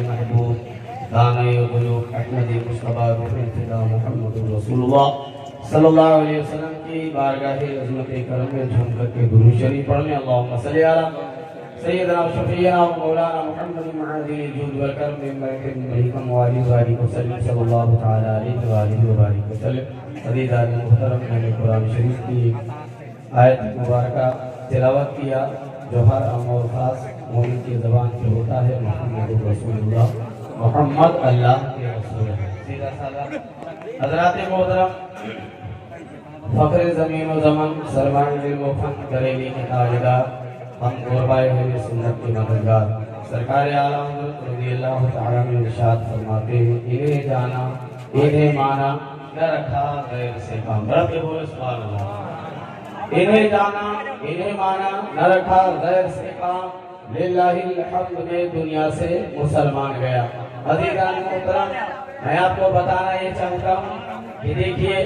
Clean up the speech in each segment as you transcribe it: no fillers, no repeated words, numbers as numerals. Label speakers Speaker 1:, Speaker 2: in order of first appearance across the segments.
Speaker 1: محبوب دانۂ قلوب احمد مصطفیٰ روح فدا محمد رسول اللہ صلی اللہ علیہ وسلم کی بارگاہ عظمت کرم میں جھوم کر کے درود شریف پڑھنے اللہم صلی علی سیدنا و شفیعنا و مولانا محمد معاذ الجود والکرم برکت ملکم وآلہ وآلہ وسلم صلی اللہ تعالی علیہ وآلہ وآلہ وسلم عزیزان محترم میں نے قرآن شریف کی آیت مبارکہ تلاوت کیا جو ہر عام اور خاص مومن کی زبان پہ ہوتا ہے محمد رسول اللہ محمد اللہ کے رسول ہے سیدھا سادہ حضرات محترم فخر زمین و زمن سرمایہ علم و فن کریلی کے تاجدار ہم غربائے ہوئے سنت کے مددگار سرکار عالم حضرت رضی اللہ تعالیٰ میں ارشاد فرماتے ہیں انہیں جانا انہیں مانا نہ رکھا غیر سے کام رب کے بولے سبحان اللہ انہیں جانا انہیں مانا نہ رکھا غیر سے کام للہ الحمد میں دنیا سے مسلمان گیا عزیزان محترم میں آپ کو بتانا یہ چاہتا ہوں کہ دیکھیے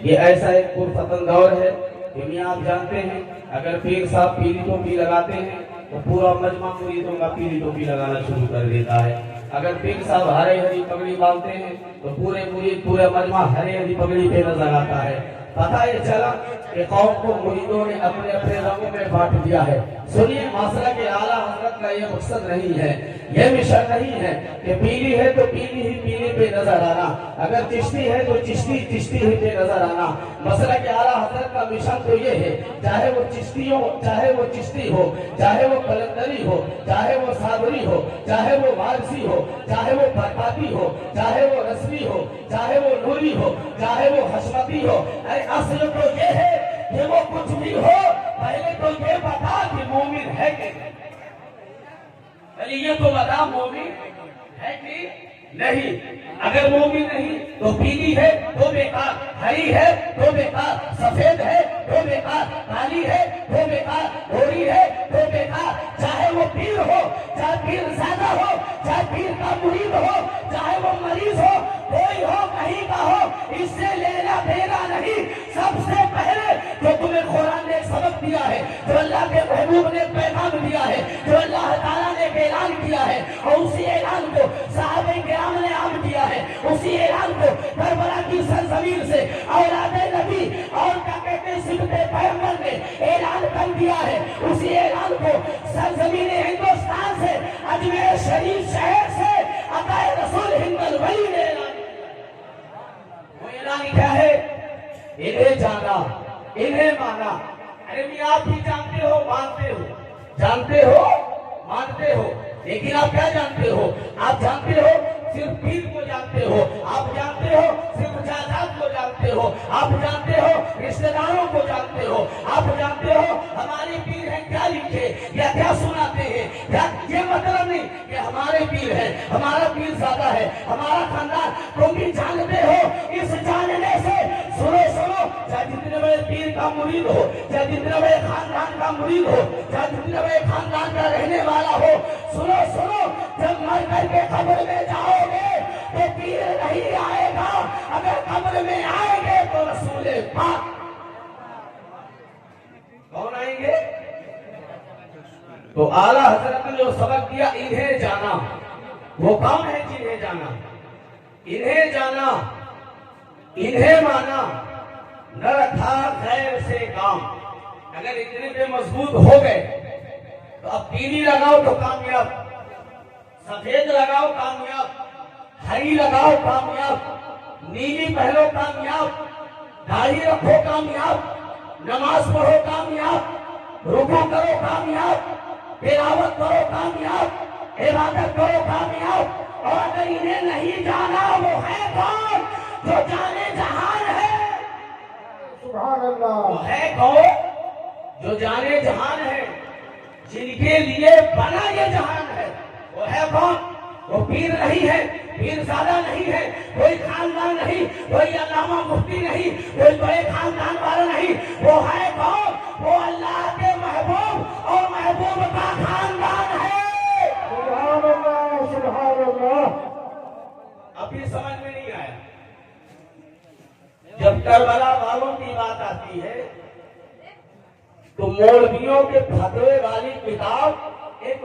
Speaker 1: یہ ایسا ایک پرفتن دور ہے دنیا آپ جانتے ہیں اگر پیر صاحب پیلی ٹوپی لگاتے ہیں تو پورا مجمع مریدوں کا پیلی ٹوپی لگانا شروع کر دیتا ہے اگر پیر صاحب ہرے ہری پگڑی باندھتے ہیں تو پورے مرید پورے مجمع ہرے ہری پگڑی پہ نظر آتا ہے پتہ یہ چلا کہ قوم کو مریدوں نے اپنے اپنے رنگوں میں بانٹ دیا ہے سنیے مسئلہ کہ اعلیٰ حضرت کا یہ مقصد نہیں ہے یہ مشن نہیں ہے کہ پیلی ہے تو پیلی ہی پیلی پہ نظر آنا اگر چشتی ہے تو چشتی چشتی ہی پہ نظر آنا مسئلہ کہ اعلیٰ حضرت کا مشن تو یہ ہے چاہے وہ چشتی ہو چاہے وہ چشتی ہو چاہے وہ قلندری ہو چاہے وہ صابری ہو چاہے وہ وارسی ہو چاہے وہ برکاتی ہو چاہے وہ رسمی ہو چاہے وہ نوری ہو چاہے وہ حشمتی ہو اصل تو یہ ہے کہ وہ کچھ بھی ہو پہلے تو یہ بتا کہ مومن ہے کہ یہ تو بتا مومن ہے کہ نہیں اگر مومن نہیں تو پیلی ہے تو بیکار ہری ہے تو بیکار سفید ہے تو بیکار کالی ہے تو بیکار گھوڑی ہے تو بیکار چاہے وہ پیر ہو چاہے پیر زیادہ ہو چاہے پیر کا مرید ہو چاہے وہ مریض ہو کوئی ہو کہیں کا ہو اس سے لینا دینا نہیں سب سے پہلے جو تمہیں قرآن نے سبق دیا ہے جو اللہ کے محبوب نے پیغام دیا ہے جو اللہ تعالیٰ نے اعلان کیا ہے اور اسی اعلان کو صحابہ کرام نے عام کیا ہے اسی اعلان کو کربلا کی سرزمین سے اولاد نبی اور کیا کہتے ہیں سبت پیغمبر نے اعلان کر دیا ہے اسی اعلان کو سرزمین ہندوستان سے اجمیر شریف شہر سے عطائے رسول ہند الولی نے اعلان وہ اعلان کیا ہے انہیں جانا انہیں مانا ارے بھی آپ بھی جانتے ہو مانتے ہو جانتے ہو مانتے ہو لیکن آپ کیا جانتے ہو آپ جانتے ہو صرف پیر کو جانتے ہو آپ جانتے ہو صرف جائیداد کو جانتے ہو آپ جانتے ہو رشتہ داروں کو جانتے ہو آپ جانتے ہو ہمارے پیر ہیں کیا لکھے یا کیا سناتے ہیں یہ مطلب نہیں کہ ہمارے پیر ہیں ہمارا پیر زیادہ ہے ہمارا خاندان تم بھی جانتے ہو اس جاننے سے سنو سنو چاہے جتنے بڑے پیر کا مرید ہو چاہے جتنے بڑے خاندان کا مرید ہو چاہے جتنے بڑے خاندان کا رہنے والا ہو سنو سنو جب مر کر کے قبر میں جاؤ گے تو پیر نہیں آئے گا اگر قبر میں آئیں گے تو رسول پاک کون آئیں گے تو اعلیٰ حضرت نے جو سبق دیا انہیں جانا وہ کون ہے جنہیں جانا انہیں جانا انہیں مانا نہ رکھا غیر سے کام اگر اتنے پہ مضبوط ہو گئے تو اب پیلی لگاؤ تو کامیاب سفید لگاؤ کامیاب ہری لگاؤ کامیاب نیلی پہلو کامیاب داڑھی رکھو کامیاب نماز پڑھو کامیاب رکوع کرو کامیاب تلاوت کرو کامیاب عبادت کرو کامیاب اور اگر انہیں نہیں جانا وہ ہے کون جو جانے جہان ہے سبحان اللہ وہ ہے کون جو جانے جہان ہے جن کے لیے بنا یہ جہان ہے وہ ہے کون وہ پیر نہیں ہے پیر زیادہ نہیں ہے کوئی خاندان نہیں کوئی علامہ مفتی نہیں کوئی بڑے خاندان والا نہیں وہ ہے کون وہ اللہ کے محبوب اور محبوب کا خاندان ہے سبحان اللہ سبحان اللہ ابھی سمجھ میں نہیں آیا جب کربلا والوں کی بات آتی ہے تو مولویوں کے فتوے والی کتاب ایک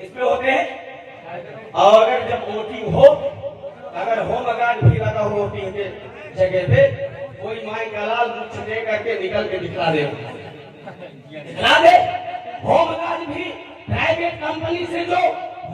Speaker 1: اس پہ ہوتے ہیں. اور اگر جب ووٹنگ ہو, اگر ہوم گارڈ بھی لگا ہو ووٹنگ کے جگہ پہ, کوئی مائیں کا لال مچھ دے کر کے نکل کے دکھلا دے, ہوم گارڈ بھی پرائیویٹ کمپنی سے جو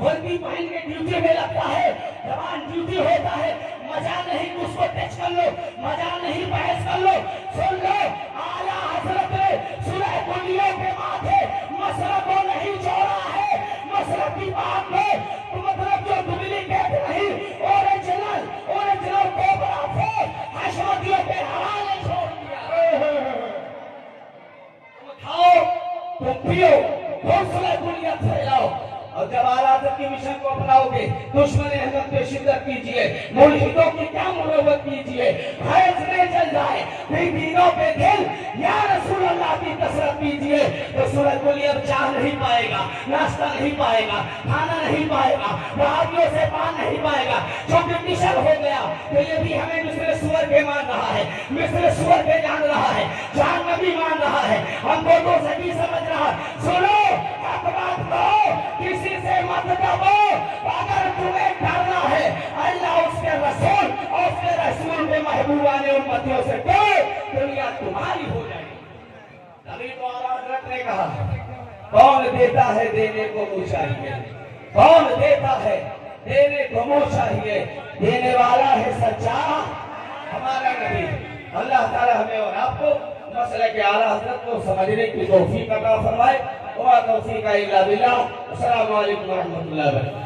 Speaker 1: وردی پہن کے ڈیوٹی میں لگتا ہے, جوان ڈیوٹی ہوتا ہے, مزہ نہیں اس کو ٹچ کر لو, مزہ نہیں بحث کر لو. سن لو, اعلیٰ حضرت نے سورہ کلیوں کے ماتھے مسئلہ کو نہیں چھوڑا ہے. مسئلہ کی بات میں مطلب جو ڈپلیکیٹ نہیں, اوریجنل کوبرا فوج حشمتیوں کے حوالے چھوڑ دیا. تم کھاؤ, تم پیو, حوصلہ کلیت پھیلاؤ, اور جب اعلیٰ حضرت کی مشن کو اپناؤ گے, دشمن احمد پہ شدت کیجیے, ملحدوں کی کیا مروت کیجیے, حیض نہیں چل جائے, بیویوں پہ دل یا رسول اللہ کی کثرت کیجیے, تو سورج کولی اب چاہ نہیں پائے گا, ناشتہ نہیں پائے گا, کھانا نہیں پائے گا, وادیوں سے پان نہیں پائے گا. چونکہ مشن ہو گیا تو یہ بھی ہمیں مصر سور کے مان رہا ہے, مصر سور کے جان رہا ہے, جان نبی مان رہا ہے, ہم کو تو سبھی سمجھ رہا. سنو, حق بات کہو, کسی سے مت دبو. اگر تمہیں ڈرنا ہے اللہ اس کے رسول اور اس کے رسول کے محبوبان امتیوں سے ڈرو, دنیا تمہاری ہو جائے گی. تبھی تو اعلیٰ حضرت نے کہا, کون دیتا ہے دینے کو منہ چاہیے, کون دیتا ہے دینے کو منہ چاہیے, دینے والا ہے سچا ہمارا نبی. اللہ تعالی ہمیں اور آپ کو مسئلہ کے اعلیٰ حضرت کو سمجھنے کی توفیق عطا فرمائے. وما توفیق الا باللہ. السلام علیکم ورحمۃ اللہ وبرکاتہ.